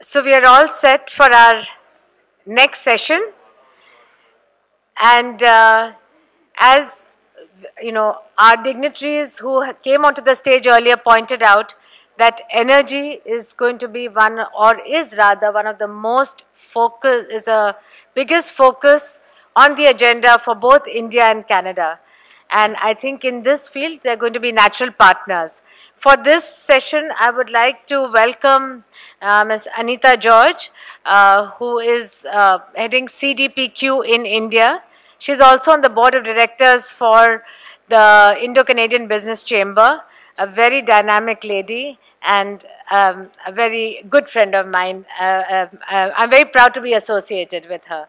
So we are all set for our next session, and as you know, our dignitaries who came onto the stage earlier pointed out that energy is going to be one, or is rather one of the most focus, is the biggest focus on the agenda for both India and Canada. And I think in this field, they're going to be natural partners. For this session, I would like to welcome Ms. Anita George, who is heading CDPQ in India. She's also on the board of directors for the Indo-Canadian Business Chamber, a very dynamic lady and a very good friend of mine. I'm very proud to be associated with her.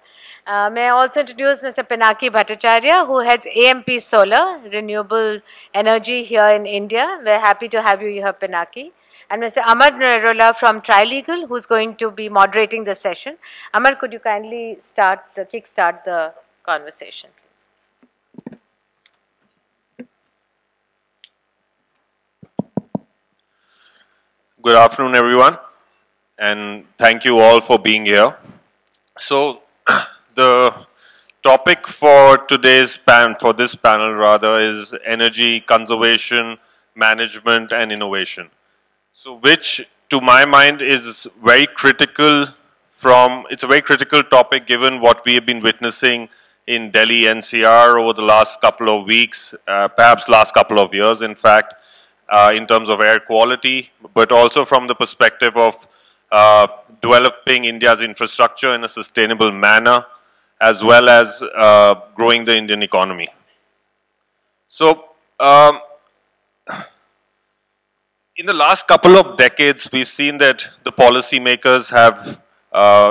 May I also introduce Mr. Pinaki Bhattacharya, who heads AMP Solar, renewable energy here in India. We're happy to have you here, Pinaki. And Mr. Amar Narula from Trilegal, who's going to be moderating the session. Amar, could you kindly kickstart the conversation, please? Good afternoon, everyone, and thank you all for being here. So, the topic for today's this panel rather is energy conservation, management, and innovation. So, which to my mind is very critical. It's a very critical topic given what we have been witnessing in Delhi NCR over the last couple of weeks, perhaps last couple of years, in fact. In terms of air quality, but also from the perspective of developing India's infrastructure in a sustainable manner, as well as growing the Indian economy. So, in the last couple of decades, we've seen that the policymakers have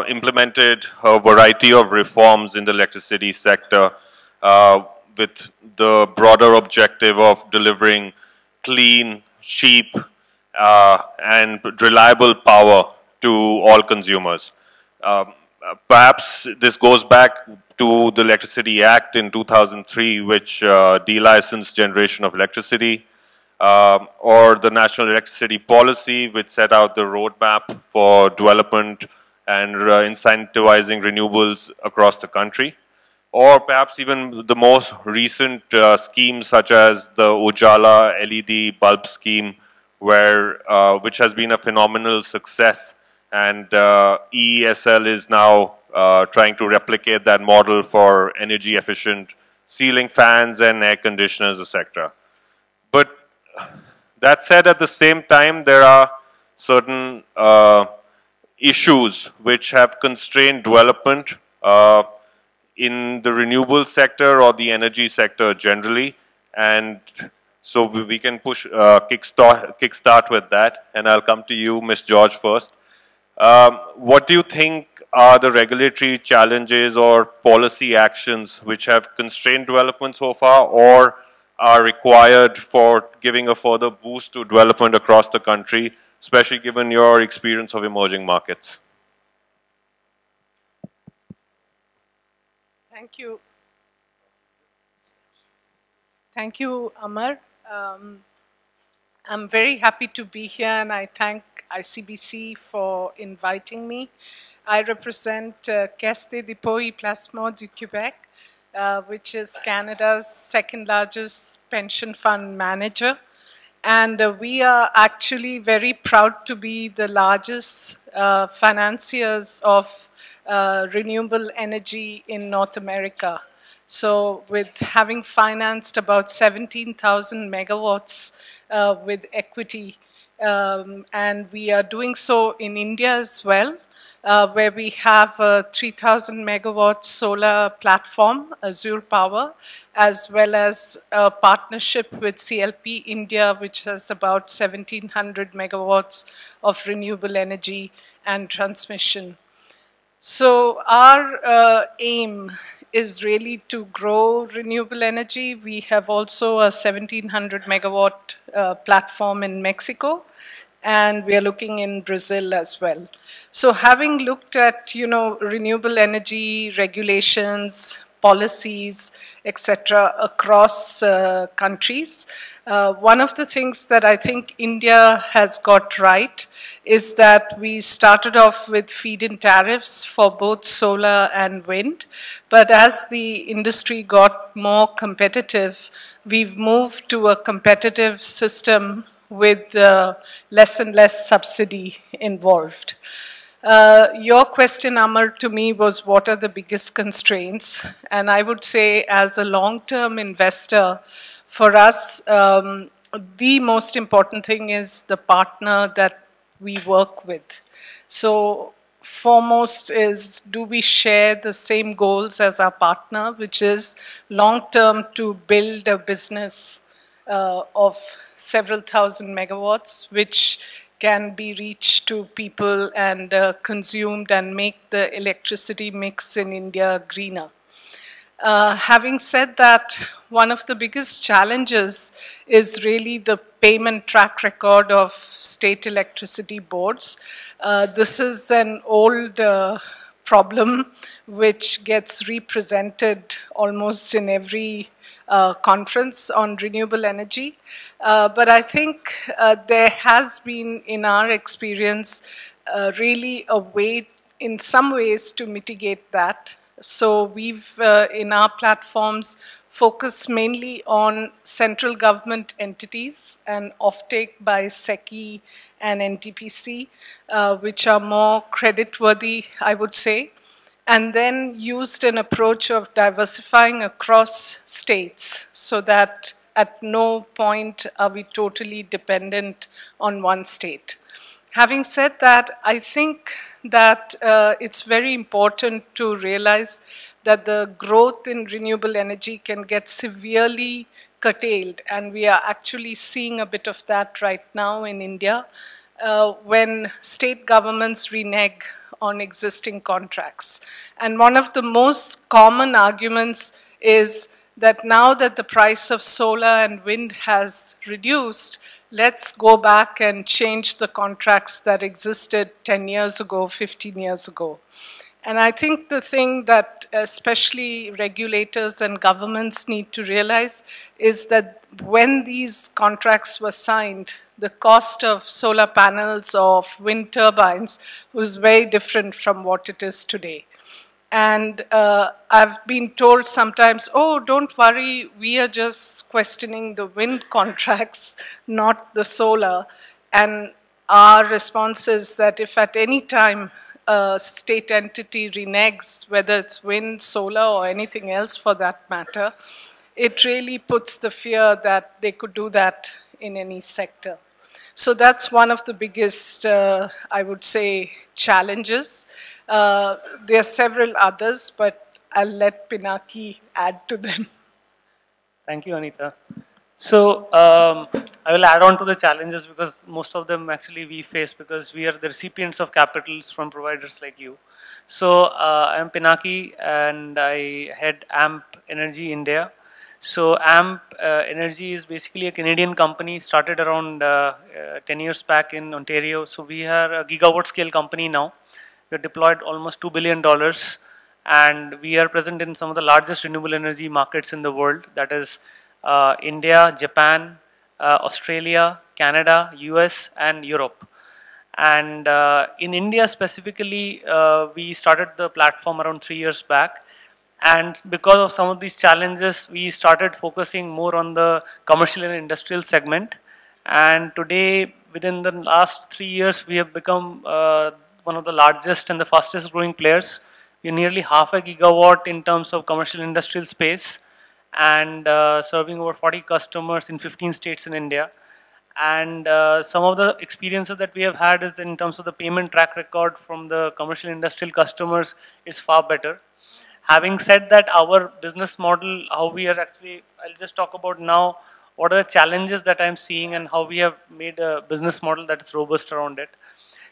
implemented a variety of reforms in the electricity sector with the broader objective of delivering clean, cheap, and reliable power to all consumers. Perhaps this goes back to the Electricity Act in 2003, which delicensed generation of electricity, or the National Electricity Policy, which set out the roadmap for development and incentivizing renewables across the country. Or perhaps even the most recent schemes such as the Ujala LED bulb scheme, which has been a phenomenal success, and EESL is now trying to replicate that model for energy efficient ceiling fans and air conditioners, etc. But that said, at the same time, there are certain issues which have constrained development in the renewable sector or the energy sector generally, and so we can kickstart with that. And I'll come to you, Ms. George, first. What do you think are the regulatory challenges or policy actions which have constrained development so far, or are required for giving a further boost to development across the country, especially given your experience of emerging markets? Thank you. Thank you, Amar. I'm very happy to be here, and I thank ICBC for inviting me. I represent Caisse des dépôts et placements du Québec, which is Canada's second largest pension fund manager. And we are actually very proud to be the largest financiers of renewable energy in North America. So with having financed about 17,000 megawatts with equity, and we are doing so in India as well, where we have a 3,000 megawatt solar platform, Azure Power, as well as a partnership with CLP India, which has about 1,700 megawatts of renewable energy and transmission. So our aim is really to grow renewable energy. We have also a 1,700 megawatt platform in Mexico, and we are looking in Brazil as well. So having looked at, renewable energy regulations, policies, etc., across countries. One of the things that I think India has got right is that we started off with feed-in tariffs for both solar and wind, but as the industry got more competitive, we've moved to a competitive system with less and less subsidy involved. Your question, Amar, to me was what are the biggest constraints? And I would say as a long-term investor, for us, the most important thing is the partner that we work with. So foremost is, do we share the same goals as our partner, which is long-term to build a business of several thousand megawatts, which can be reached to people and consumed and make the electricity mix in India greener. Having said that, one of the biggest challenges is really the payment track record of state electricity boards. This is an old problem which gets represented almost in every conference on renewable energy. But I think there has been, in our experience, really a way, in some ways, to mitigate that. So we've, in our platforms, focused mainly on central government entities and offtake by SECI and NTPC, which are more creditworthy, I would say, and then used an approach of diversifying across states so that at no point are we totally dependent on one state. Having said that, I think that it's very important to realize that the growth in renewable energy can get severely curtailed, and we are actually seeing a bit of that right now in India when state governments renege on existing contracts. And one of the most common arguments is that now that the price of solar and wind has reduced, let's go back and change the contracts that existed 10 years ago, 15 years ago. And I think the thing that especially regulators and governments need to realize is that when these contracts were signed, the cost of solar panels or of wind turbines was very different from what it is today. And I've been told sometimes, oh, don't worry, we are just questioning the wind contracts, not the solar. And our response is that if at any time a state entity reneges, whether it's wind, solar, or anything else for that matter, it really puts the fear that they could do that in any sector. So that's one of the biggest, I would say, challenges. There are several others, but I'll let Pinaki add to them. Thank you, Anita. So I will add on to the challenges because most of them actually we face because we are the recipients of capitals from providers like you. So I am Pinaki and I head AMP Energy India. So AMP Energy is basically a Canadian company, started around 10 years back in Ontario. So we are a gigawatt scale company now. We are deployed almost $2 billion and we are present in some of the largest renewable energy markets in the world. That is India, Japan, Australia, Canada, US and Europe. And in India specifically, we started the platform around 3 years back. And because of some of these challenges, we started focusing more on the commercial and industrial segment. And today, within the last 3 years, we have become one of the largest and the fastest growing players. We are nearly half a gigawatt in terms of commercial industrial space and serving over 40 customers in 15 states in India. And some of the experiences that we have had is in terms of the payment track record from the commercial industrial customers is far better. Having said that, our business model, how we are actually, I'll just talk about now what are the challenges that I'm seeing and how we have made a business model that is robust around it.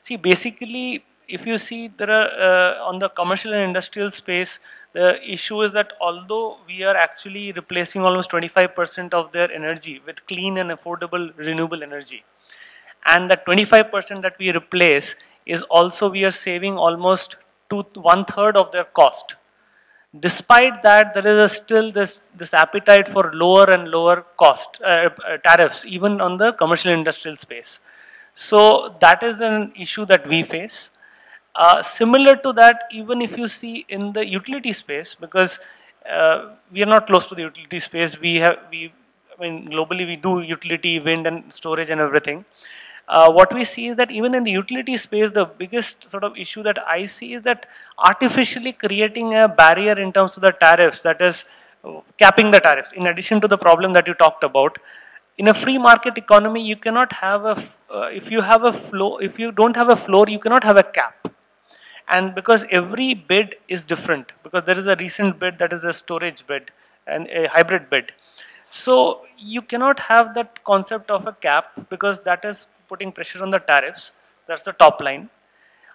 See, basically, if you see, there are on the commercial and industrial space, the issue is that although we are actually replacing almost 25% of their energy with clean and affordable renewable energy, and the 25% that we replace is also we are saving almost 1/3 of their cost. Despite that, there is still this appetite for lower and lower cost tariffs, even on the commercial industrial space. So that is an issue that we face. Similar to that, even if you see in the utility space, because we are not close to the utility space, I mean, globally we do utility, wind and storage and everything. What we see is that even in the utility space, the biggest sort of issue that I see is that artificially creating a barrier in terms of the tariffs, that is capping the tariffs, in addition to the problem that you talked about. In a free market economy, you cannot have a, if you don't have a floor, you cannot have a cap. And because every bid is different, because there is a recent bid that is a storage bid and a hybrid bid. So you cannot have that concept of a cap, because that is putting pressure on the tariffs. That's the top line.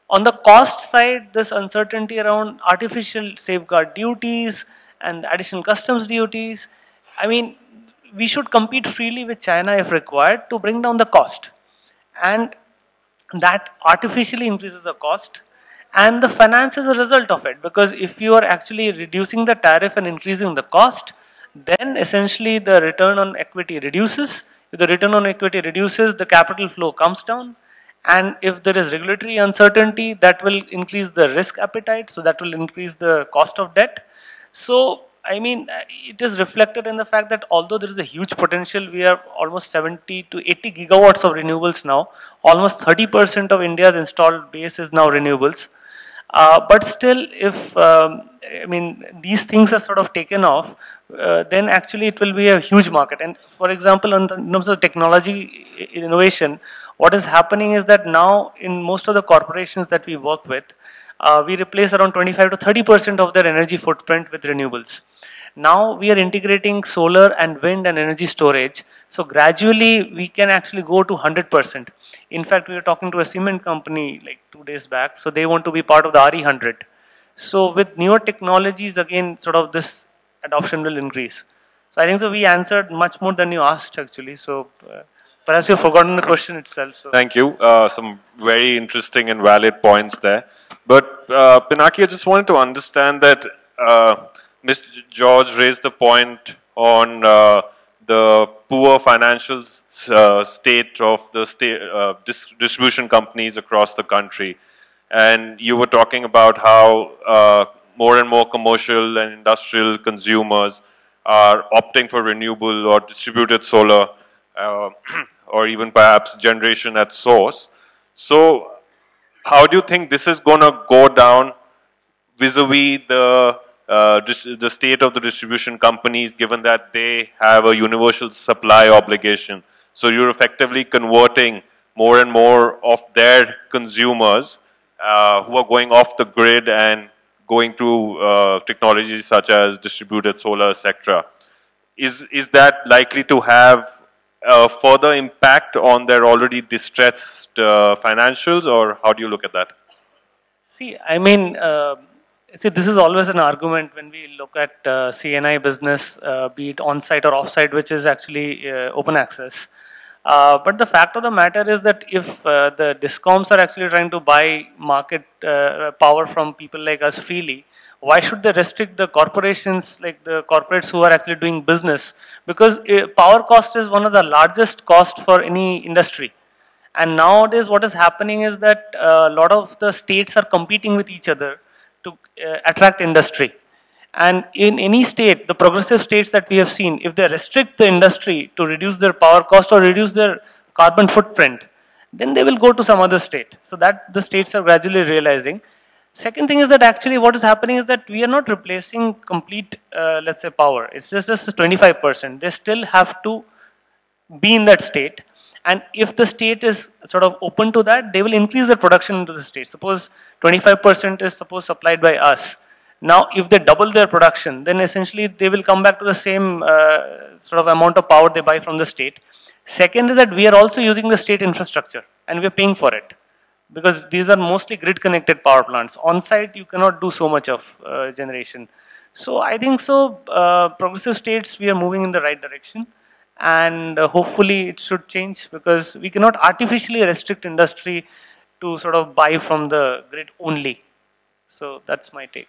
On the cost side, this uncertainty around artificial safeguard duties and additional customs duties. I mean, we should compete freely with China if required to bring down the cost. And that artificially increases the cost. And the finance is a result of it, because if you are actually reducing the tariff and increasing the cost, then essentially the return on equity reduces. If the return on equity reduces, the capital flow comes down. And if there is regulatory uncertainty, that will increase the risk appetite, so that will increase the cost of debt. So, I mean, it is reflected in the fact that although there is a huge potential, we have almost 70 to 80 gigawatts of renewables now. Almost 30% of India's installed base is now renewables. But still, if I mean, these things are sort of taken off, then actually it will be a huge market. And for example, in terms of technology innovation, what is happening is that now in most of the corporations that we work with, we replace around 25 to 30% of their energy footprint with renewables. Now we are integrating solar and wind and energy storage. So gradually we can actually go to 100%. In fact, we were talking to a cement company like 2 days back. So they want to be part of the RE100. So with newer technologies, again, sort of this adoption will increase. So I think so we answered much more than you asked actually. So perhaps you've forgotten the question itself. So. Thank you. Some very interesting and valid points there. But Pinaki, I just wanted to understand that Mr. George raised the point on the poor financial state of the distribution companies across the country. And you were talking about how more and more commercial and industrial consumers are opting for renewable or distributed solar or even perhaps generation at source. So how do you think this is going to go down vis-a-vis the state of the distribution companies, given that they have a universal supply obligation? So you're effectively converting more and more of their consumers who are going off the grid and going to technologies such as distributed solar, etc. Is that likely to have a further impact on their already distressed financials, or how do you look at that? See, I mean, see, this is always an argument when we look at CNI business, be it on-site or off-site, which is actually open access. But the fact of the matter is that if the discoms are actually trying to buy market power from people like us freely, why should they restrict the corporations, like the corporates who are actually doing business? Because power cost is one of the largest costs for any industry. And nowadays what is happening is that a lot of the states are competing with each other to attract industry. And in any state, the progressive states that we have seen, if they restrict the industry to reduce their power cost or reduce their carbon footprint, then they will go to some other state. So that the states are gradually realizing. Second thing is that actually what is happening is that we are not replacing complete, let's say, power. It's just 25%. They still have to be in that state. And if the state is sort of open to that, they will increase their production into the state. Suppose 25% is supplied by us. Now, if they double their production, then essentially they will come back to the same sort of amount of power they buy from the state. Second is that we are also using the state infrastructure and we are paying for it, because these are mostly grid connected power plants. On site, you cannot do so much of generation. So I think so, progressive states, we are moving in the right direction, and hopefully it should change, because we cannot artificially restrict industry to sort of buy from the grid only. So that's my take.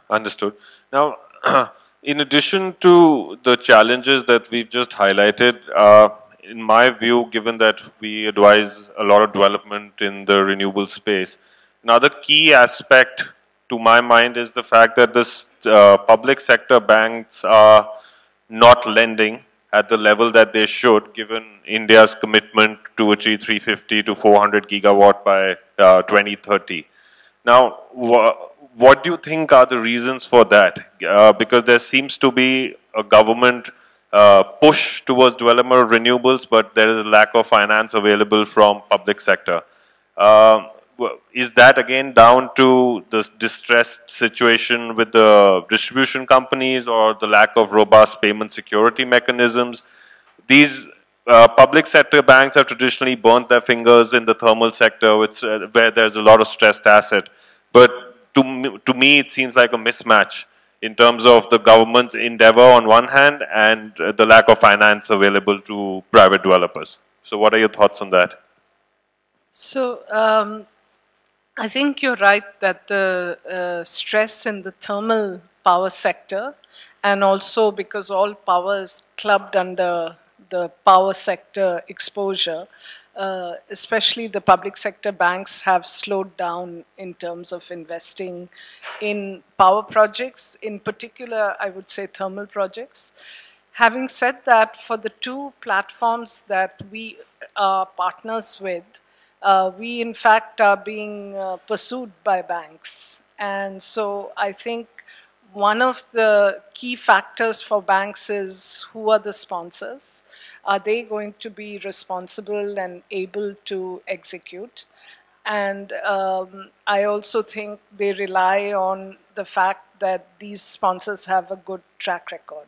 Understood. Now, in addition to the challenges that we've just highlighted, in my view, given that we advise a lot of development in the renewable space, another key aspect to my mind is the fact that this public sector banks are not lending at the level that they should, given India's commitment to achieve 350 to 400 gigawatt by 2030. Now, what do you think are the reasons for that? Because there seems to be a government push towards development of renewables, but there is a lack of finance available from public sector. Is that again down to the distressed situation with the distribution companies or the lack of robust payment security mechanisms? These public sector banks have traditionally burnt their fingers in the thermal sector, where there's a lot of stressed asset. But to me, it seems like a mismatch in terms of the government's endeavor on one hand and the lack of finance available to private developers. So what are your thoughts on that? So I think you're right that the stress in the thermal power sector, and also because all power is clubbed under the power sector exposure, especially the public sector banks have slowed down in terms of investing in power projects, in particular, I would say thermal projects. Having said that, for the two platforms that we are partners with, we in fact are being pursued by banks. And so I think one of the key factors for banks is who are the sponsors? Are they going to be responsible and able to execute? And I also think they rely on the fact that these sponsors have a good track record.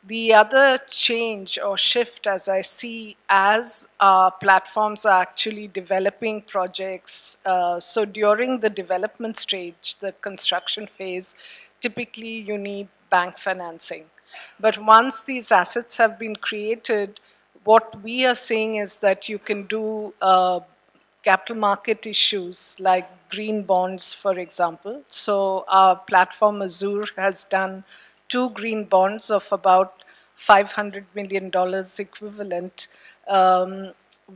The other change or shift, as I see, as platforms are actually developing projects, so during the development stage, the construction phase, typically you need bank financing. But once these assets have been created, what we are seeing is that you can do capital market issues like green bonds, for example. So our platform Azure has done 2 green bonds of about $500 million equivalent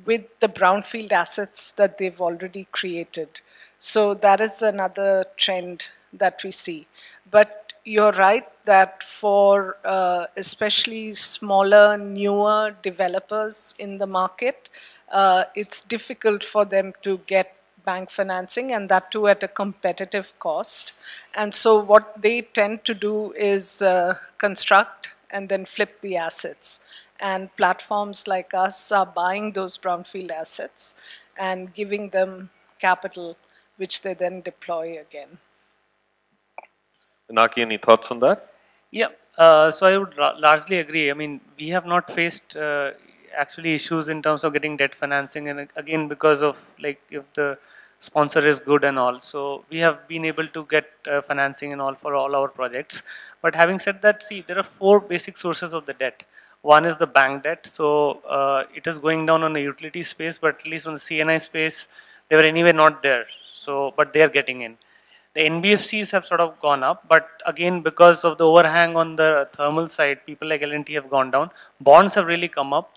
with the brownfield assets that they've already created. So that is another trend that we see. But you're right that for especially smaller, newer developers in the market, it's difficult for them to get bank financing, and that too at a competitive cost. And so what they tend to do is construct and then flip the assets. And platforms like us are buying those brownfield assets and giving them capital, which they then deploy again. Pinaki, any thoughts on that? Yeah, so I would largely agree. I mean, we have not faced actually issues in terms of getting debt financing, and again because of like if the sponsor is good and all. So we have been able to get financing and all for all our projects. But having said that, see, there are 4 basic sources of the debt. One is the bank debt. So it is going down on the utility space, but at least on the CNI space, they were anyway not there. So, but they are getting in. The NBFCs have sort of gone up, but again, because of the overhang on the thermal side, people like L&T have gone down. Bonds have really come up.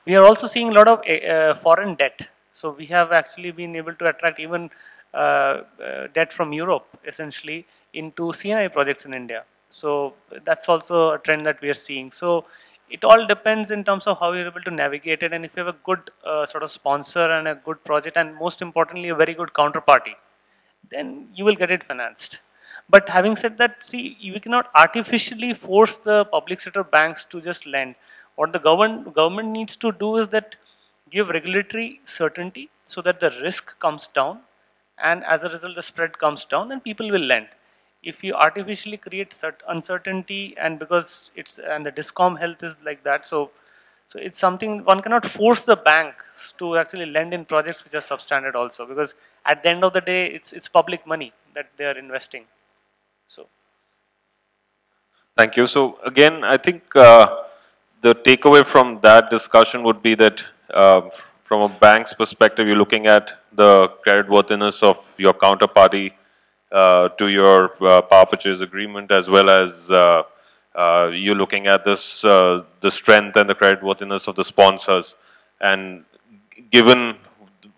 We are also seeing a lot of foreign debt. So we have actually been able to attract even debt from Europe, essentially, into CNI projects in India. So that's also a trend that we are seeing. So it all depends in terms of how you're able to navigate it, and if you have a good sort of sponsor and a good project, and most importantly, a very good counterparty, then you will get it financed. But having said that, see, you cannot artificially force the public sector banks to just lend. What the government needs to do is that give regulatory certainty so that the risk comes down, and as a result the spread comes down and people will lend. If you artificially create uncertainty, and because it's, and the DISCOM health is like that, so it's something one cannot force the banks to actually lend in projects which are substandard also, because at the end of the day it's public money that they are investing. So thank you. So again, I think the takeaway from that discussion would be that from a bank's perspective, you're looking at the creditworthiness of your counterparty to your power purchase agreement, as well as you looking at this, the strength and the creditworthiness of the sponsors. And given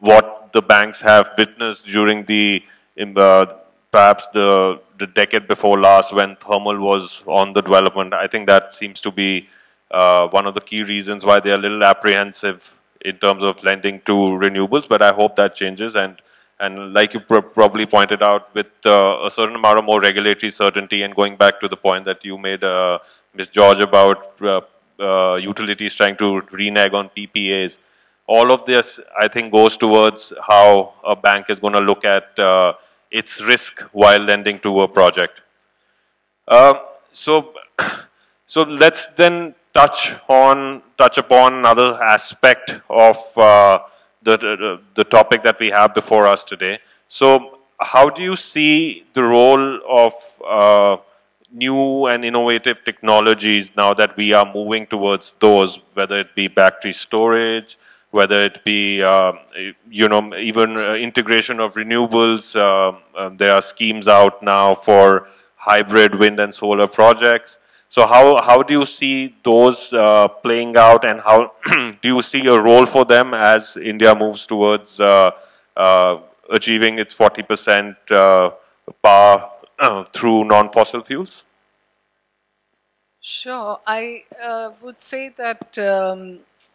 what the banks have witnessed during the perhaps the decade before last, when thermal was on the development, I think that seems to be one of the key reasons why they are a little apprehensive in terms of lending to renewables. But I hope that changes, and like you probably pointed out, with a certain amount of more regulatory certainty, and going back to the point that you made, Ms. George, about utilities trying to renege on PPAs, all of this, I think, goes towards how a bank is going to look at its risk while lending to a project. So let's then touch upon another aspect of the topic that we have before us today. So, how do you see the role of new and innovative technologies now that we are moving towards those, whether it be battery storage, whether it be, you know, even integration of renewables? There are schemes out now for hybrid wind and solar projects. So how do you see those playing out, and how do you see a role for them as India moves towards achieving its 40% power through non-fossil fuels? Sure. I would say that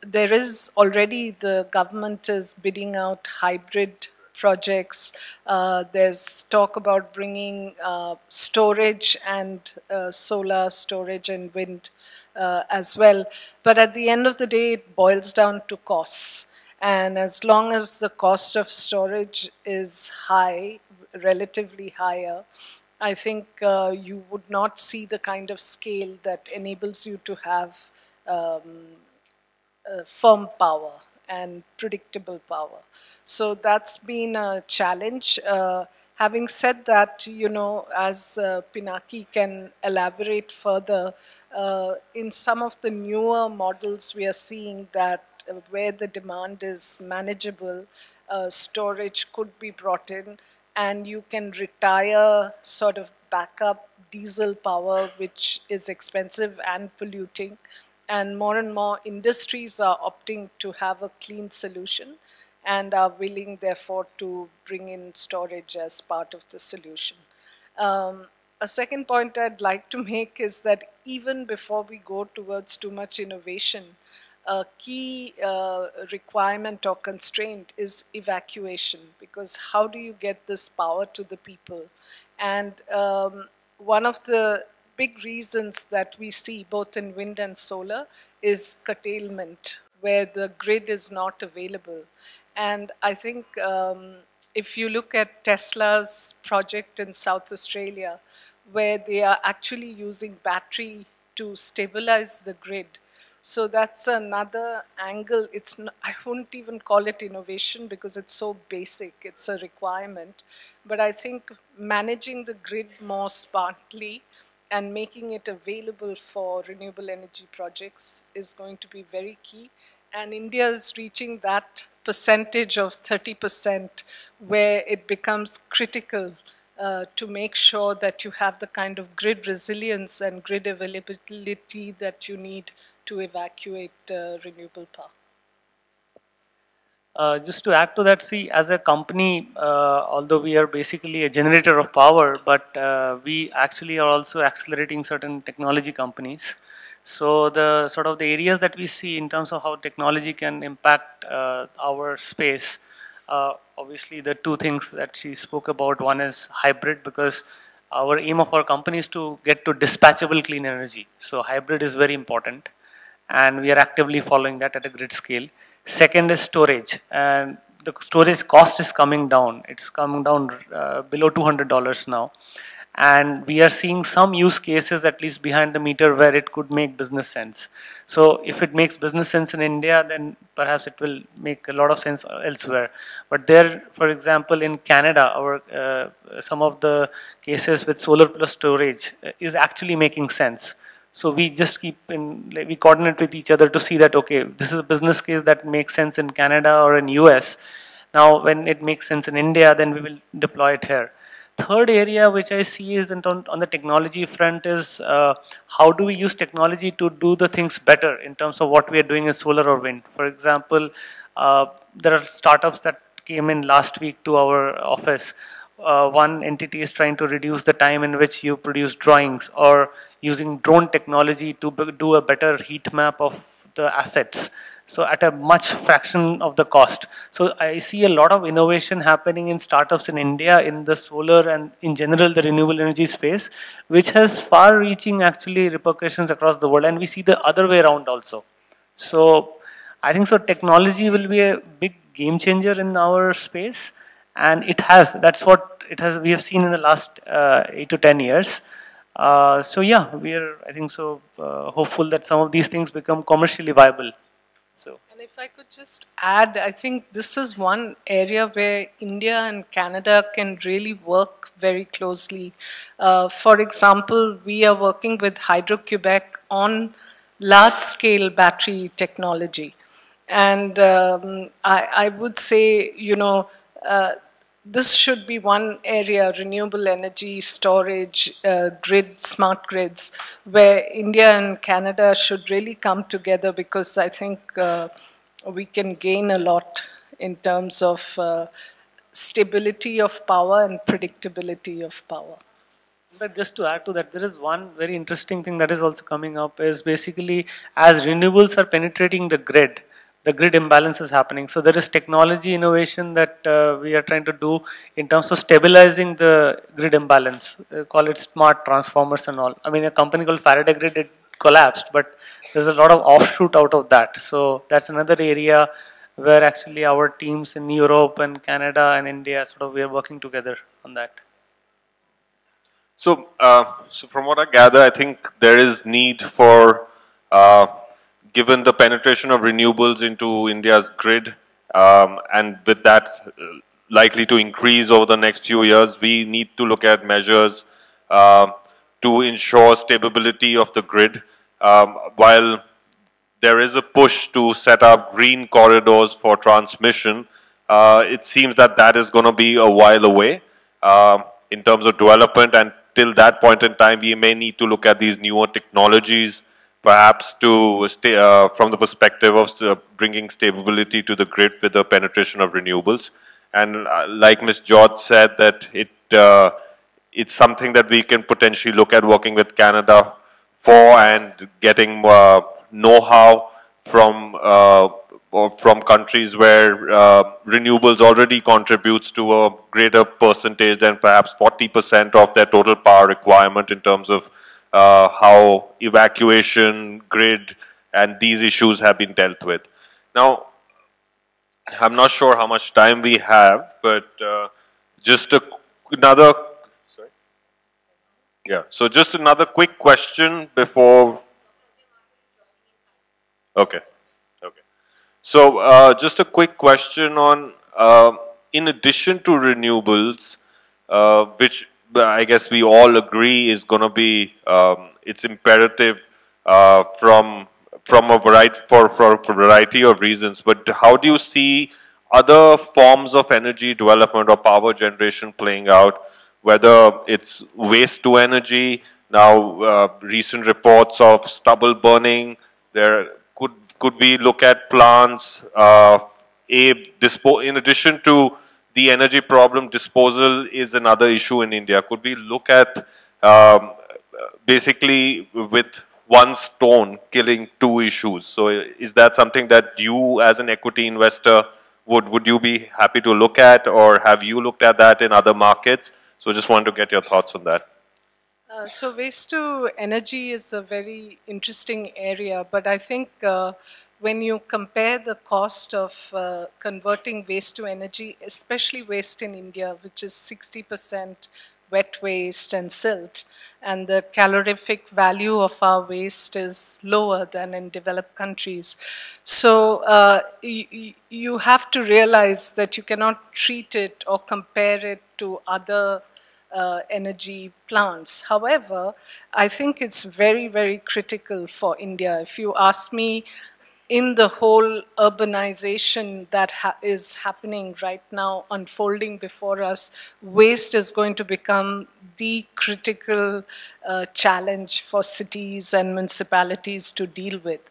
there is already, the government is bidding out hybrid projects. There's talk about bringing storage and solar storage and wind as well. But at the end of the day, it boils down to costs. And as long as the cost of storage is high, relatively higher, I think you would not see the kind of scale that enables you to have firm power and predictable power. So that's been a challenge. Having said that, you know, as Pinaki can elaborate further, in some of the newer models we are seeing that where the demand is manageable, storage could be brought in, and you can retire sort of backup diesel power, which is expensive and polluting. And more industries are opting to have a clean solution and are willing, therefore, to bring in storage as part of the solution. A second point I'd like to make is that even before we go towards too much innovation, a key requirement or constraint is evacuation, because how do you get this power to the people? And one of the big reasons that we see both in wind and solar is curtailment, where the grid is not available. And I think if you look at Tesla's project in South Australia, where they are actually using battery to stabilize the grid. So that's another angle. It's not, I wouldn't even call it innovation because it's so basic. It's a requirement. But I think managing the grid more smartly and making it available for renewable energy projects is going to be very key. And India is reaching that percentage of 30% where it becomes critical to make sure that you have the kind of grid resilience and grid availability that you need to evacuate renewable power. Just to add to that, see, as a company, although we are basically a generator of power, but we actually are also accelerating certain technology companies. So the sort of the areas that we see in terms of how technology can impact our space, obviously the two things that she spoke about, one is hybrid, because our aim of our company is to get to dispatchable clean energy. So hybrid is very important, and we are actively following that at a grid scale. Second is storage, and the storage cost is coming down. It's coming down below $200 now. And we are seeing some use cases, at least behind the meter, where it could make business sense. So if it makes business sense in India, then perhaps it will make a lot of sense elsewhere. But there, for example, in Canada, our some of the cases with solar plus storage is actually making sense. So we just we coordinate with each other to see that, okay, this is a business case that makes sense in Canada or in US. Now, when it makes sense in India, then we will deploy it here. third area which I see is on the technology front is how do we use technology to do the things better in terms of what we are doing in solar or wind. For example, there are startups that came in last week to our office. One entity is trying to reduce the time in which you produce drawings, or using drone technology to do a better heat map of the assets. So at a much fraction of the cost. So I see a lot of innovation happening in startups in India in the solar and in general the renewable energy space, which has far reaching actually repercussions across the world. And we see the other way around also. So I think so technology will be a big game changer in our space. And it has, that's what it has, we have seen in the last 8 to 10 years. So yeah, we are, I think so, hopeful that some of these things become commercially viable. So. And if I could just add, I think this is one area where India and Canada can really work very closely. For example, we are working with Hydro-Quebec on large-scale battery technology. And I would say, you know, this should be one area, renewable energy, storage, grid, smart grids, where India and Canada should really come together, because I think we can gain a lot in terms of stability of power and predictability of power. But just to add to that, there is one very interesting thing that is also coming up is basically as renewables are penetrating the grid imbalance is happening. So there is technology innovation that we are trying to do in terms of stabilizing the grid imbalance. Call it smart transformers and all. I mean, a company called Faraday Grid, it collapsed, but there's a lot of offshoot out of that. So that's another area where actually our teams in Europe and Canada and India, sort of, we are working together on that. So, so from what I gather, I think there is need for given the penetration of renewables into India's grid, and with that likely to increase over the next few years, we need to look at measures to ensure stability of the grid. While there is a push to set up green corridors for transmission, it seems that that is going to be a while away in terms of development, and till that point in time, we may need to look at these newer technologies, perhaps to stay from the perspective of bringing stability to the grid with the penetration of renewables. And like Ms. George said, that it's something that we can potentially look at working with Canada for, and getting know-how from countries where renewables already contributes to a greater percentage than perhaps 40% of their total power requirement in terms of how evacuation, grid, and these issues have been dealt with. Now, I'm not sure how much time we have, but just another, sorry? Yeah, so just another quick question before, okay, okay. So just a quick question on, in addition to renewables, which I guess we all agree is going to be, it's imperative from a variety of reasons. But how do you see other forms of energy development or power generation playing out? Whether it's waste to energy, now recent reports of stubble burning. There could we look at plants? In addition to the energy problem, disposal is another issue in India. Could we look at basically with one stone killing two issues? So is that something that you as an equity investor would you be happy to look at, or have you looked at that in other markets? So just want to get your thoughts on that. So waste to energy is a very interesting area, but I think when you compare the cost of converting waste to energy, especially waste in India, which is 60% wet waste and silt, and the calorific value of our waste is lower than in developed countries. So you have to realize that you cannot treat it or compare it to other energy plants. However, I think it's very, very critical for India. If you ask me, in the whole urbanization that is happening right now, unfolding before us, waste is going to become the critical challenge for cities and municipalities to deal with.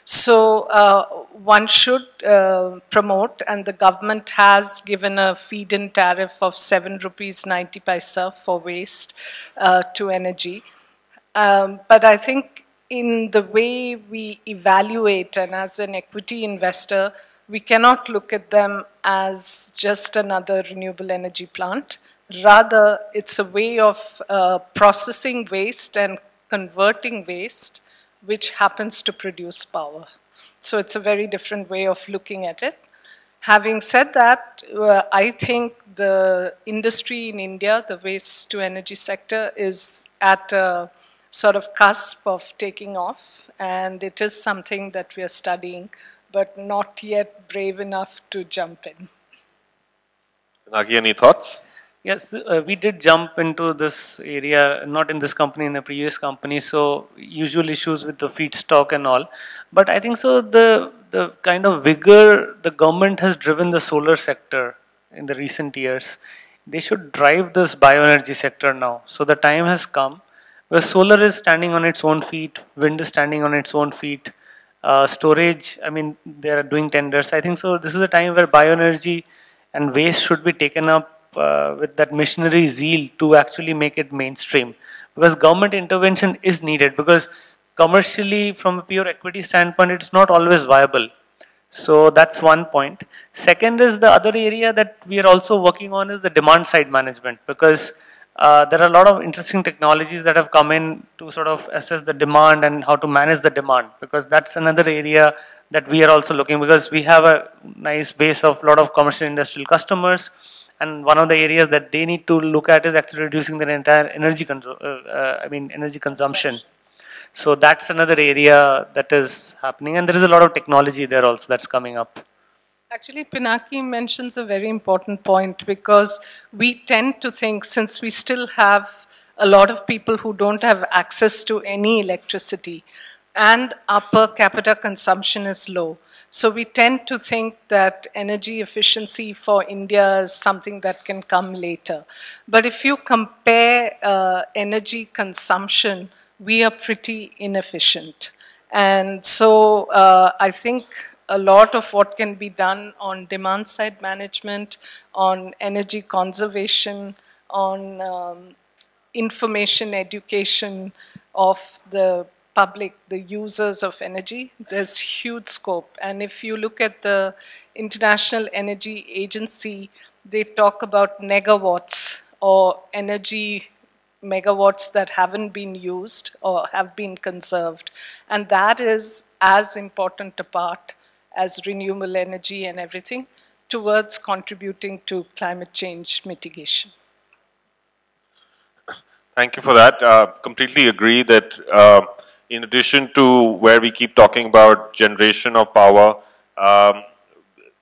So one should promote, and the government has given a feed-in tariff of 7 rupees 90 paisa for waste to energy. But I think in the way we evaluate, and as an equity investor, we cannot look at them as just another renewable energy plant. Rather, it's a way of processing waste and converting waste, which happens to produce power. So it's a very different way of looking at it. Having said that, I think the industry in India, the waste to energy sector, is at a sort of cusp of taking off, and it is something that we are studying, but not yet brave enough to jump in. Pinaki, any thoughts? Yes, we did jump into this area, not in this company, in the previous company, so usual issues with the feedstock and all. But I think so the kind of vigor the government has driven the solar sector in the recent years, they should drive this bioenergy sector now. So the time has come where solar is standing on its own feet, wind is standing on its own feet, storage, I mean, they are doing tenders. I think so this is a time where bioenergy and waste should be taken up with that missionary zeal to actually make it mainstream. Because government intervention is needed, because commercially, from a pure equity standpoint, it's not always viable. So that's one point. Second is the other area that we are also working on is the demand side management, because there are a lot of interesting technologies that have come in to sort of assess the demand and how to manage the demand, because that's another area that we are also looking, because we have a nice base of a lot of commercial industrial customers, and one of the areas that they need to look at is actually reducing their entire energy energy consumption. So that's another area that is happening, and there is a lot of technology there also that's coming up. Actually, Pinaki mentions a very important point, because we tend to think, since we still have a lot of people who don't have access to any electricity and our per capita consumption is low. So we tend to think that energy efficiency for India is something that can come later. But if you compare energy consumption, we are pretty inefficient. And so I think a lot of what can be done on demand side management, on energy conservation, on information education of the public, the users of energy, there's huge scope. And if you look at the International Energy Agency, they talk about megawatts or energy megawatts that haven't been used or have been conserved. And that is as important a part as renewable energy and everything towards contributing to climate change mitigation. Thank you for that. Completely agree that in addition to where we keep talking about generation of power,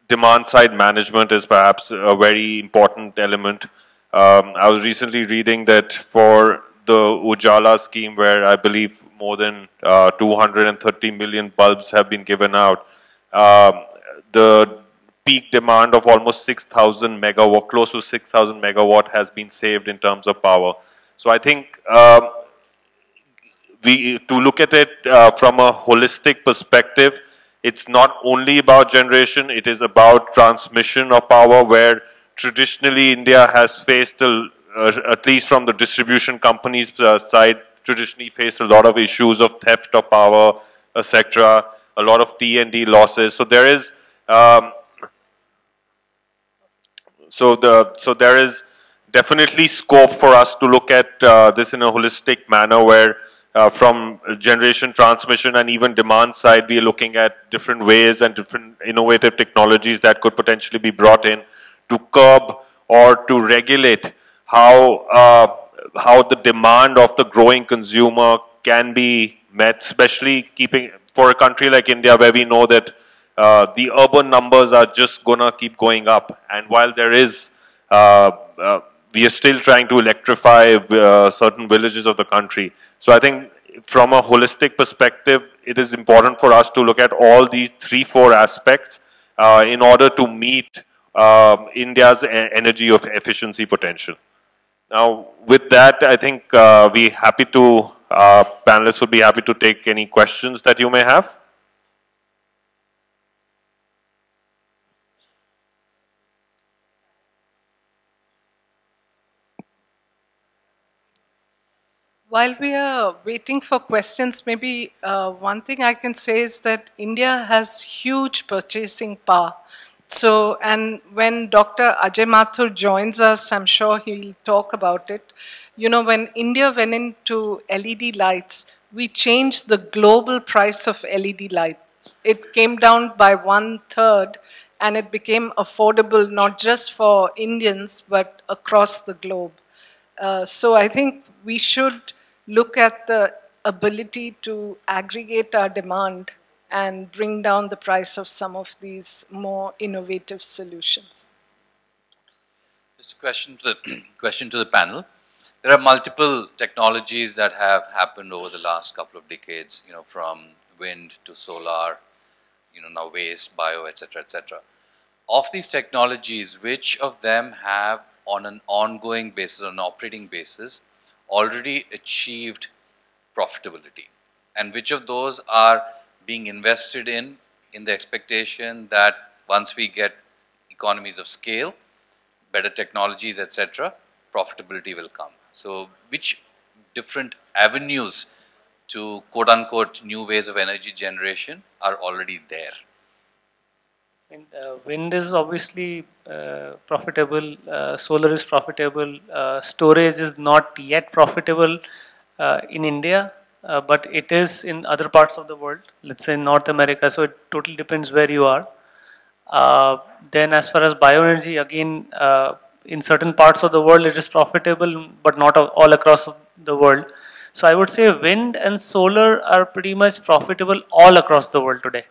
demand side management is perhaps a very important element. I was recently reading that for the Ujala scheme, where I believe more than 230 million bulbs have been given out, the peak demand of almost 6,000 megawatt, close to 6,000 megawatt has been saved in terms of power. So I think to look at it from a holistic perspective, it's not only about generation, it is about transmission of power, where traditionally India has faced, at least from the distribution companies' side, traditionally faced a lot of issues of theft of power, etc., a lot of T&D losses. So there is there is definitely scope for us to look at this in a holistic manner, where from generation, transmission, and even demand side, we are looking at different ways and different innovative technologies that could potentially be brought in to curb or to regulate how the demand of the growing consumer can be met, especially keeping for a country like India, where we know that the urban numbers are just gonna keep going up, and while there is we are still trying to electrify certain villages of the country. So I think from a holistic perspective, it is important for us to look at all these 3-4 aspects in order to meet India's energy of efficiency potential. Now, with that, I think panelists would be happy to take any questions that you may have. While we are waiting for questions, maybe one thing I can say is that India has huge purchasing power. So, and when Dr. Ajay Mathur joins us, I'm sure he'll talk about it. You know, when India went into LED lights, we changed the global price of LED lights. It came down by 1/3 and it became affordable not just for Indians, but across the globe. So I think we should look at the ability to aggregate our demand and bring down the price of some of these more innovative solutions. Just a question to the, question to the panel. There are multiple technologies that have happened over the last couple of decades, you know, from wind to solar, you know, now waste, bio, etc., etc. Of these technologies, which of them have on an ongoing basis, on an operating basis, already achieved profitability? And which of those are being invested in the expectation that once we get economies of scale, better technologies, etc., profitability will come? So which different avenues to quote-unquote new ways of energy generation are already there? And, wind is obviously profitable, solar is profitable, storage is not yet profitable in India, but it is in other parts of the world, let's say in North America, so it totally depends where you are. Then as far as bioenergy, again, in certain parts of the world it is profitable, but not all across the world. So I would say wind and solar are pretty much profitable all across the world today.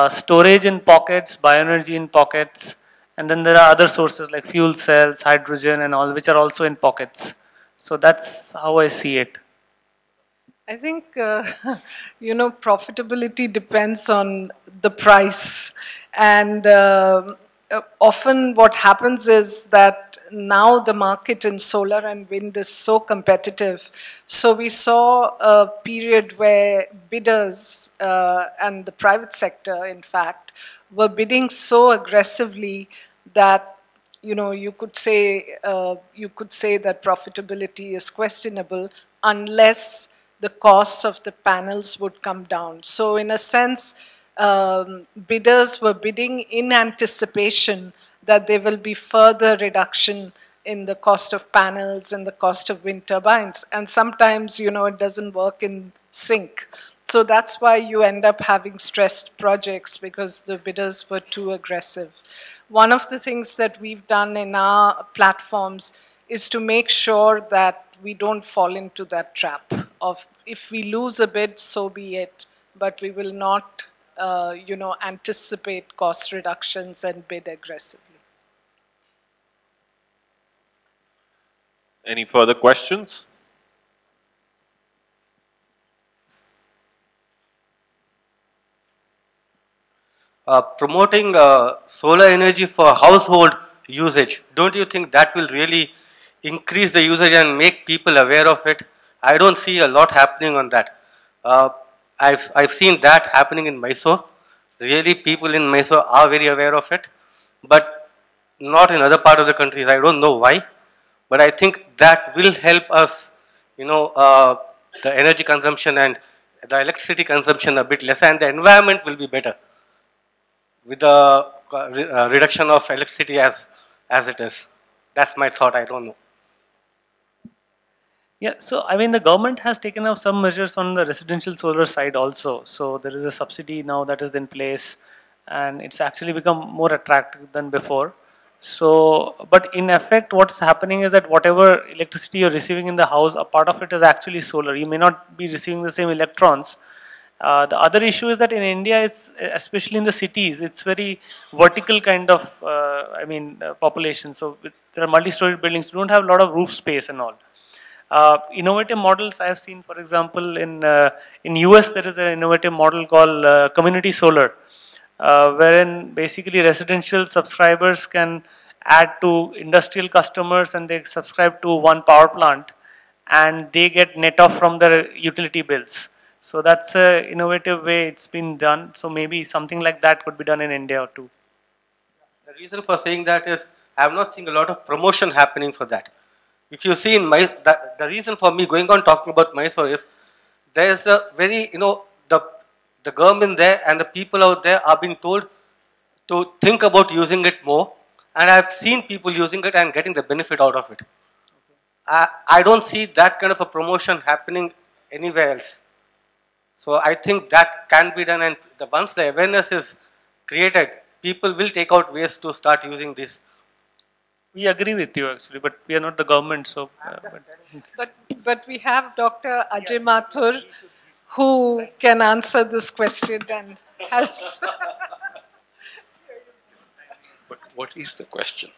Storage in pockets, bioenergy in pockets, and then there are other sources like fuel cells, hydrogen and all, which are also in pockets. So that's how I see it. I think, you know, profitability depends on the price. And often what happens is that now the market in solar and wind is so competitive. So we saw a period where bidders and the private sector, in fact, were bidding so aggressively that, you know, you could say that profitability is questionable unless the costs of the panels would come down. So in a sense, bidders were bidding in anticipation that there will be further reduction in the cost of panels and the cost of wind turbines. And sometimes, you know, it doesn't work in sync. So that's why you end up having stressed projects, because the bidders were too aggressive. One of the things that we've done in our platforms is to make sure that we don't fall into that trap of, if we lose a bid, so be it, but we will not you know, anticipate cost reductions and bid aggressively. Any further questions? Promoting solar energy for household usage, don't you think that will really increase the usage and make people aware of it? I don't see a lot happening on that. I've seen that happening in Mysore. Really, people in Mysore are very aware of it, but not in other part of the countries. I don't know why, but I think that will help us, you know, the energy consumption and the electricity consumption a bit less, and the environment will be better with the reduction of electricity as it is. That's my thought. I don't know. Yeah, so I mean the government has taken up some measures on the residential solar side also. So there is a subsidy now that is in place, and it's actually become more attractive than before. So, but in effect what's happening is that whatever electricity you're receiving in the house, a part of it is actually solar. You may not be receiving the same electrons. The other issue is that in India, it's especially in the cities, it's very vertical kind of population. So there are multi-story buildings, you don't have a lot of roof space and all. Innovative models I have seen, for example, in US there is an innovative model called community solar, wherein basically residential subscribers can add to industrial customers and they subscribe to one power plant and they get net off from their utility bills. So that's an innovative way it's been done. So maybe something like that could be done in India too. The reason for saying that is I have not seen a lot of promotion happening for that. If you see in the reason for me going on talking about Mysore is there is a very, the government there and the people out there are being told to think about using it more, and I have seen people using it and getting the benefit out of it. I don't see that kind of a promotion happening anywhere else. So I think that can be done, and once the awareness is created, people will take out ways to start using this. We agree with you actually, but we are not the government, so. But we have Dr. Ajay Mathur, who can answer this question and has. But what is the question?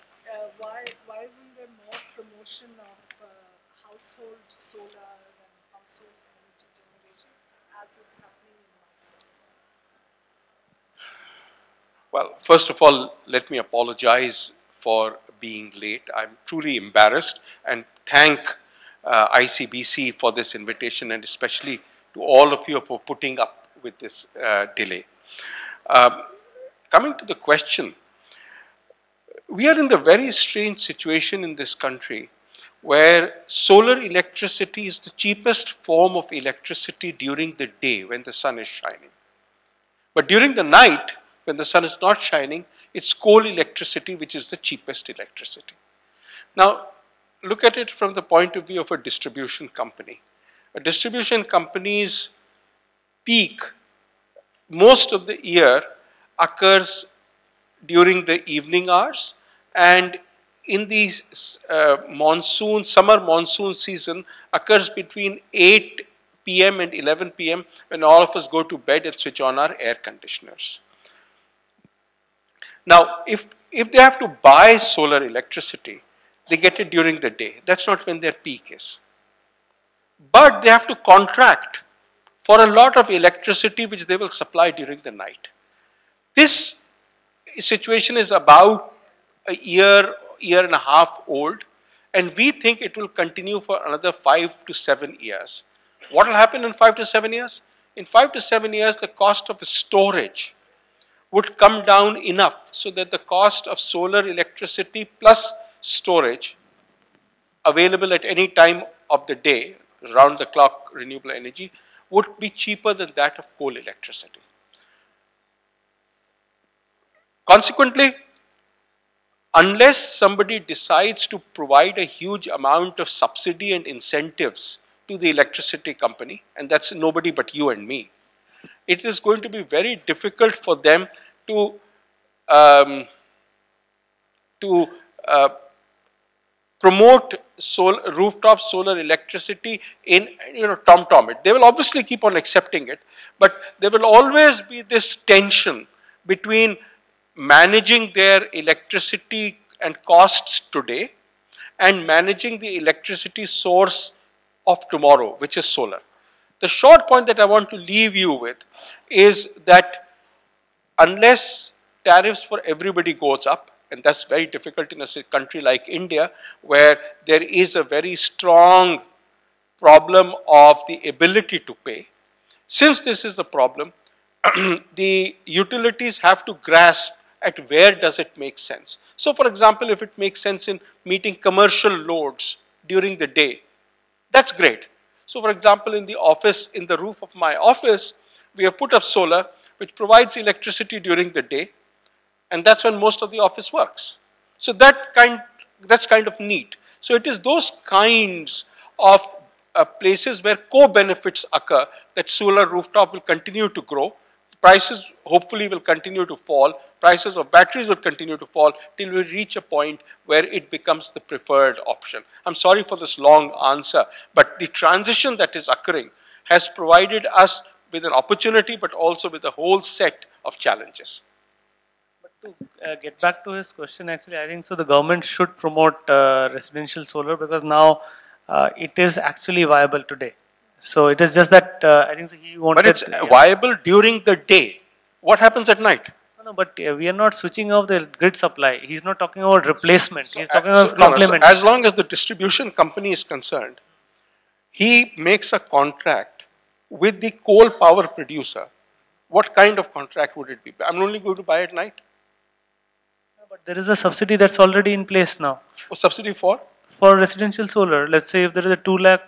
Why isn't there more promotion of household solar and household energy generation as is happening in Mysore? Well, first of all, let me apologize for being late. I'm truly embarrassed and thank ICBC for this invitation, and especially to all of you for putting up with this delay. Coming to the question, we are in the very strange situation in this country where solar electricity is the cheapest form of electricity during the day when the sun is shining. But during the night, when the sun is not shining, it's coal electricity which is the cheapest electricity. Now, look at it from the point of view of a distribution company. A distribution company's peak most of the year occurs during the evening hours, and in the summer monsoon season occurs between 8 p.m. and 11 p.m. when all of us go to bed and switch on our air conditioners. Now, if they have to buy solar electricity, they get it during the day. That's not when their peak is. But they have to contract for a lot of electricity which they will supply during the night. This situation is about a year and a half old, and we think it will continue for another 5 to 7 years. What will happen in 5 to 7 years? In 5 to 7 years, the cost of storage would come down enough so that the cost of solar electricity plus storage available at any time of the day, round the clock renewable energy, would be cheaper than that of coal electricity. Consequently, unless somebody decides to provide a huge amount of subsidy and incentives to the electricity company, and that's nobody but you and me, it is going to be very difficult for them to promote rooftop solar electricity in, tom-tom it. They will obviously keep on accepting it, but there will always be this tension between managing their electricity and costs today and managing the electricity source of tomorrow, which is solar. The short point that I want to leave you with is that unless tariffs for everybody goes up, and that's very difficult in a country like India, where there is a very strong problem of the ability to pay. Since this is a problem, the utilities have to grasp at where does it make sense. So for example, if it makes sense in meeting commercial loads during the day, that's great. So for example, in the office, in the roof of my office, we have put up solar which provides electricity during the day, and that's when most of the office works. So that's kind of neat. So it is those kinds of places where co-benefits occur that solar rooftop will continue to grow. Prices hopefully will continue to fall. Prices of batteries will continue to fall till we reach a point where it becomes the preferred option. I'm sorry for this long answer, but the transition that is occurring has provided us with an opportunity, but also with a whole set of challenges. But to get back to his question, actually, I think so the government should promote residential solar, because now it is actually viable today. So it is just that I think he wanted. But it's viable during the day. What happens at night? No, but we are not switching off the grid supply. He's not talking about replacement. He's talking So, about complement. as long as the distribution company is concerned, he makes a contract with the coal power producer. What kind of contract would it be? I'm only going to buy at night. But there is a subsidy that's already in place now. Oh, subsidy for? For residential solar. Let's say if there is a 2 lakh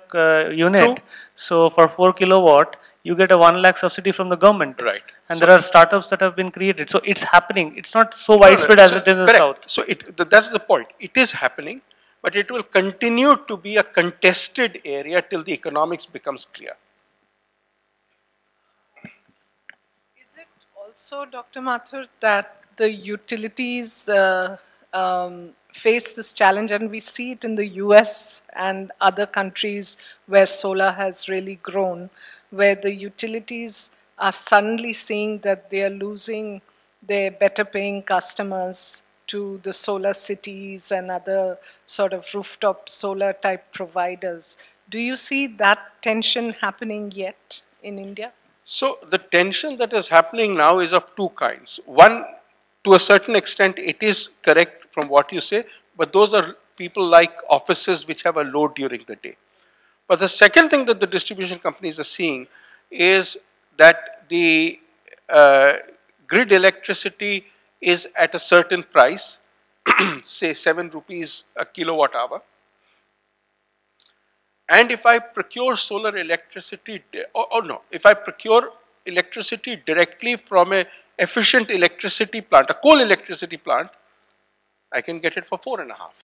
unit, True. so for 4 kilowatt, you get a 1 lakh subsidy from the government. Right. And So- there are startups that have been created. So it's happening. It's not so widespread as it is in the south. So that's the point. It is happening, but it will continue to be a contested area till the economics becomes clear. Is it also, Dr. Mathur, that the utilities face this challenge, and we see it in the US and other countries where solar has really grown, where the utilities are suddenly seeing that they are losing their better paying customers to the solar cities and other sort of rooftop solar type providers. Do you see that tension happening yet in India? So the tension that is happening now is of two kinds. One, to a certain extent, it is correct from what you say, but those are people like offices which have a load during the day. But the second thing that the distribution companies are seeing is that the grid electricity is at a certain price, say 7 rupees a kilowatt hour. And if I procure solar electricity, if I procure electricity directly from an efficient electricity plant, a coal electricity plant, I can get it for 4.5.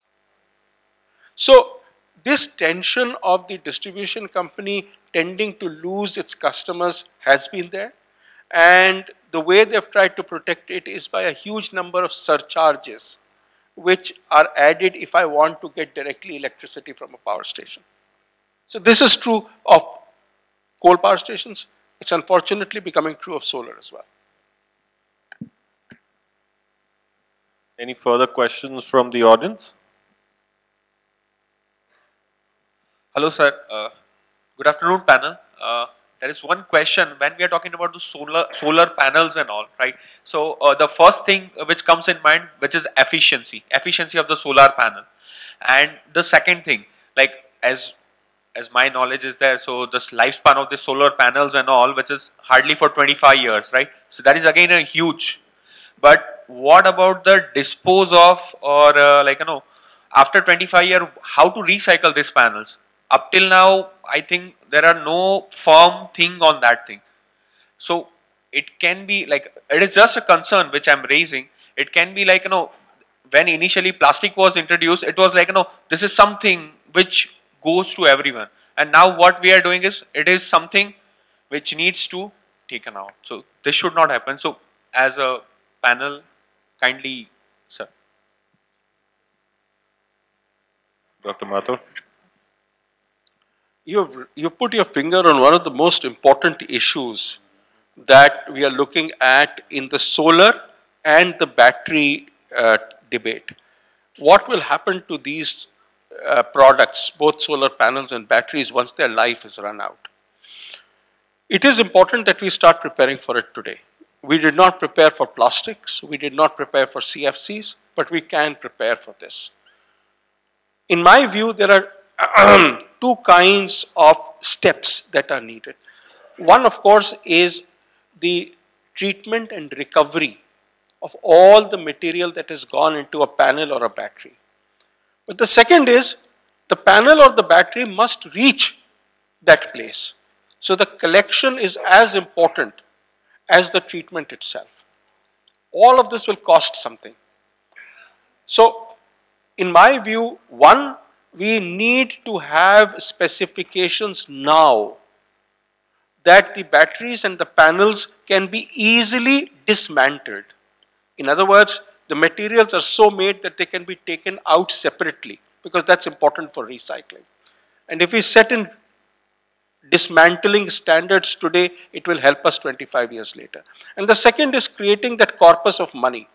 So this tension of the distribution company tending to lose its customers has been there, and the way they've tried to protect it is by a huge number of surcharges which are added if I want to get directly electricity from a power station. So this is true of coal power stations. It's unfortunately becoming true of solar as well. Any further questions from the audience? Hello, sir. Good afternoon, panel. There is one question when we are talking about the solar panels and all, right? So the first thing which comes in mind, which is efficiency of the solar panel, and the second thing, like as my knowledge is there, so this lifespan of the solar panels and all, which is hardly for 25 years, right? So that is again a huge. But what about the dispose of, or after 25 years, how to recycle these panels? Up till now, I think there are no firm thing on that thing. So it can be like, it is just a concern which I'm raising. It can be like, when initially plastic was introduced, it was like, this is something which goes to everyone. And now what we are doing is, it is something which needs to taken out. So this should not happen. So as a panel, kindly, sir. Dr. Mathur? You put your finger on one of the most important issues that we are looking at in the solar and the battery debate. What will happen to these products, both solar panels and batteries, once their life is run out? It is important that we start preparing for it today. We did not prepare for plastics, we did not prepare for CFCs, but we can prepare for this. In my view, there are two kinds of steps that are needed. One, of course, is the treatment and recovery of all the material that has gone into a panel or a battery. But the second is, the panel or the battery must reach that place. So the collection is as important as the treatment itself. All of this will cost something. So in my view, one, we need to have specifications now that the batteries and the panels can be easily dismantled. In other words, the materials are so made that they can be taken out separately, because that's important for recycling. And if we set in dismantling standards today, it will help us 25 years later. And the second is creating that corpus of money.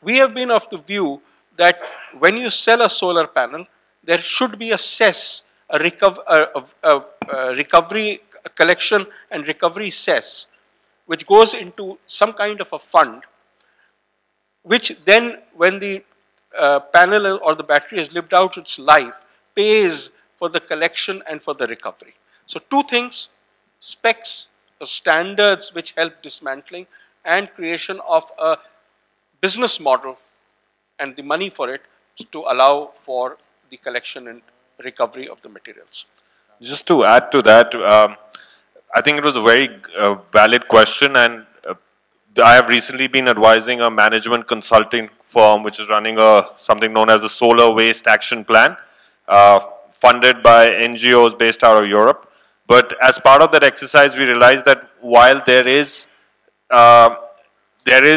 We have been of the view that when you sell a solar panel, there should be a cess a recovery, collection and recovery cess, which goes into some kind of a fund, which then when the panel or the battery has lived out its life, pays for the collection and for the recovery. So two things, specs, standards which help dismantling, and creation of a business model and the money for it to allow for the collection and recovery of the materials. Just to add to that, I think it was a very valid question, and I have recently been advising a management consulting firm which is running something known as the Solar Waste Action Plan, funded by NGOs based out of Europe. But as part of that exercise, we realized that while there is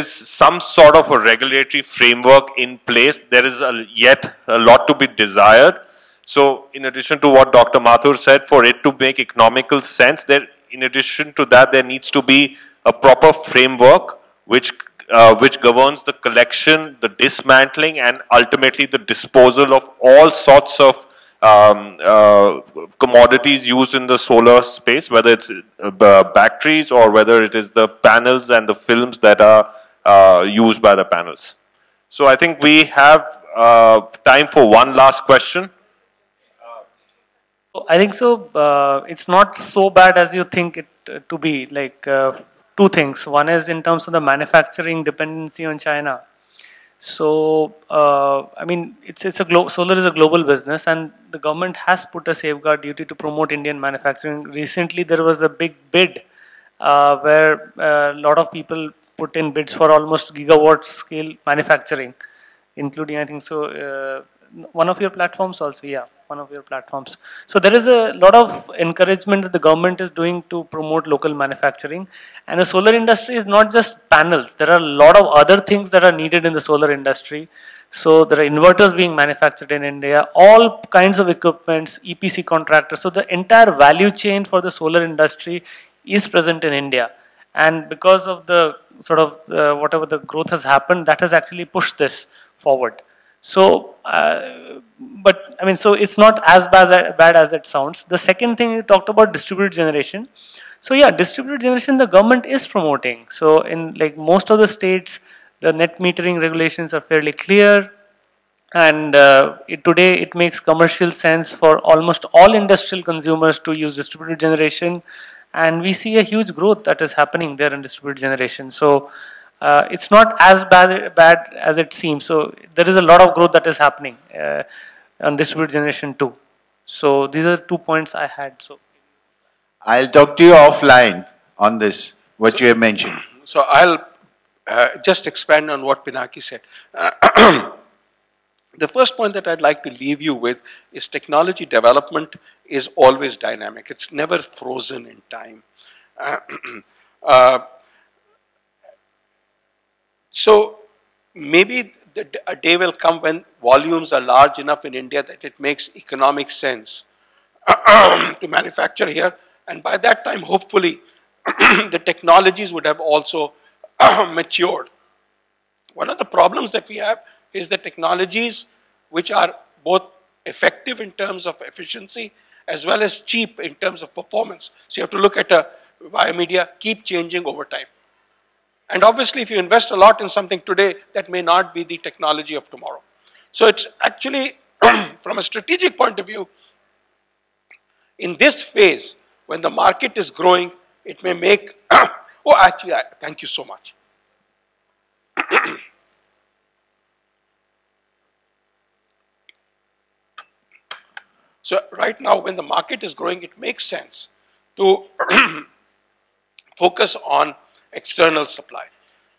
some sort of a regulatory framework in place, there is yet a lot to be desired. So in addition to what Dr. Mathur said, for it to make economical sense, in addition to that, there needs to be a proper framework which governs the collection, the dismantling, and ultimately the disposal of all sorts of commodities used in the solar space, whether it's batteries or whether it is the panels and the films that are used by the panels. So I think we have time for one last question. I think so. It's not so bad as you think it to be. Like two things. One is in terms of the manufacturing dependency on China. So I mean, solar is a global business, and the government has put a safeguard duty to promote Indian manufacturing. Recently, there was a big bid where a lot of people put in bids for almost gigawatt scale manufacturing, including, I think so, one of your platforms also, yeah, one of your platforms. So there is a lot of encouragement that the government is doing to promote local manufacturing. And the solar industry is not just panels. There are a lot of other things that are needed in the solar industry. So there are inverters being manufactured in India, all kinds of equipments, EPC contractors. So the entire value chain for the solar industry is present in India. And because of the sort of whatever the growth has happened, that has actually pushed this forward. So, but I mean, so it's not as bad as it sounds. The second thing you talked about, distributed generation. So yeah, distributed generation the government is promoting. So in like most of the states, the net metering regulations are fairly clear, and today it makes commercial sense for almost all industrial consumers to use distributed generation, and we see a huge growth that is happening there in distributed generation. So it's not as bad as it seems. So there is a lot of growth that is happening on distributed generation too. So these are 2 points I had. So I'll talk to you offline on this, what you have mentioned. So I'll just expand on what Pinaki said. The first point that I'd like to leave you with is technology development is always dynamic. It's never frozen in time. So maybe a day will come when volumes are large enough in India that it makes economic sense to manufacture here, and by that time hopefully the technologies would have also matured. One of the problems that we have is the technologies which are both effective in terms of efficiency as well as cheap in terms of performance. So you have to look at a biomedia, keep changing over time. And obviously if you invest a lot in something today, that may not be the technology of tomorrow. So it's actually from a strategic point of view, in this phase, when the market is growing, it may make, oh actually, thank you so much. So right now when the market is growing, it makes sense to focus on external supply.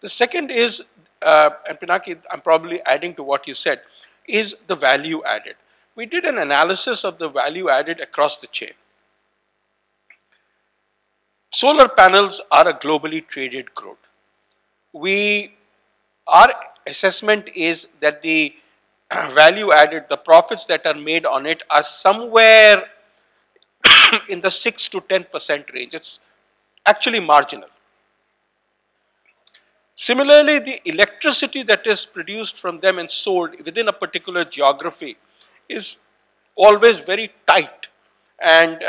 The second is, and Pinaki, I'm probably adding to what you said, is the value added. We did an analysis of the value added across the chain. Solar panels are a globally traded good. Our assessment is that the value added, the profits that are made on it are somewhere in the 6 to 10% range. It's actually marginal. Similarly, the electricity that is produced from them and sold within a particular geography is always very tight and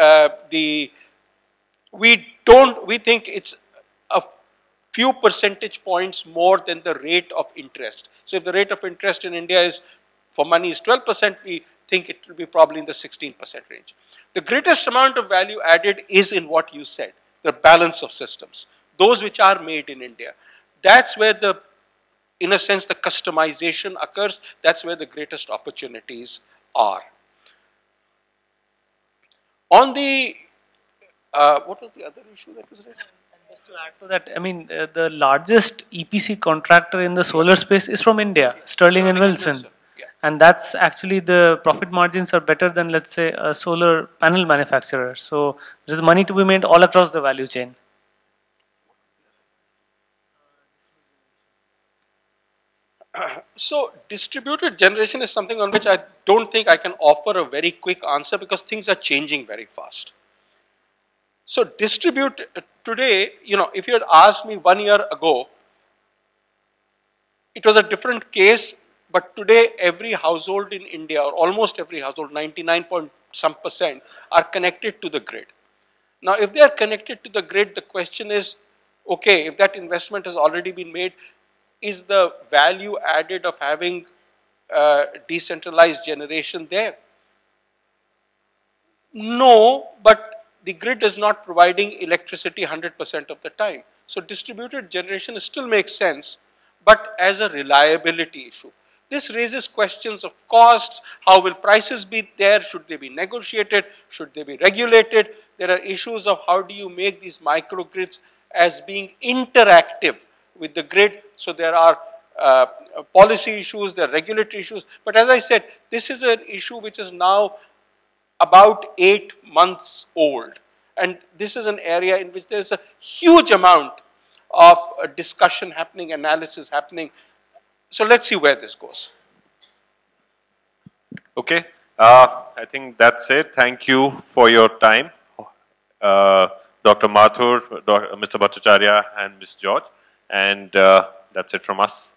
we think it's a few percentage points more than the rate of interest. So if the rate of interest in India is, for money is 12%, we think it will be probably in the 16% range. The greatest amount of value added is in what you said, the balance of systems, those which are made in India. That's where the, in a sense, the customization occurs. That's where the greatest opportunities are. On the, what was the other issue that was raised? Just to add to that, I mean, the largest EPC contractor in the solar space is from India, Sterling and Wilson. Yeah. And that's actually, the profit margins are better than, let's say, a solar panel manufacturer. So there is money to be made all across the value chain. So distributed generation is something on which I don't think I can offer a very quick answer because things are changing very fast. So today, you know, if you had asked me 1 year ago, it was a different case, but today every household in India, or almost every household, 99% are connected to the grid. Now, if they are connected to the grid, the question is, okay, if that investment has already been made, is the value added of having decentralized generation there? No, but the grid is not providing electricity 100% of the time. So distributed generation still makes sense, but as a reliability issue. This raises questions of costs. How will prices be there? Should they be negotiated? Should they be regulated? There are issues of how do you make these microgrids as being interactive with the grid. So there are policy issues, there are regulatory issues. But as I said, this is an issue which is now about 8 months old. And this is an area in which there is a huge amount of discussion happening, analysis happening. So let's see where this goes. Okay, I think that's it. Thank you for your time, Dr. Mathur, Mr. Bhattacharya, and Ms. George. And that's it from us.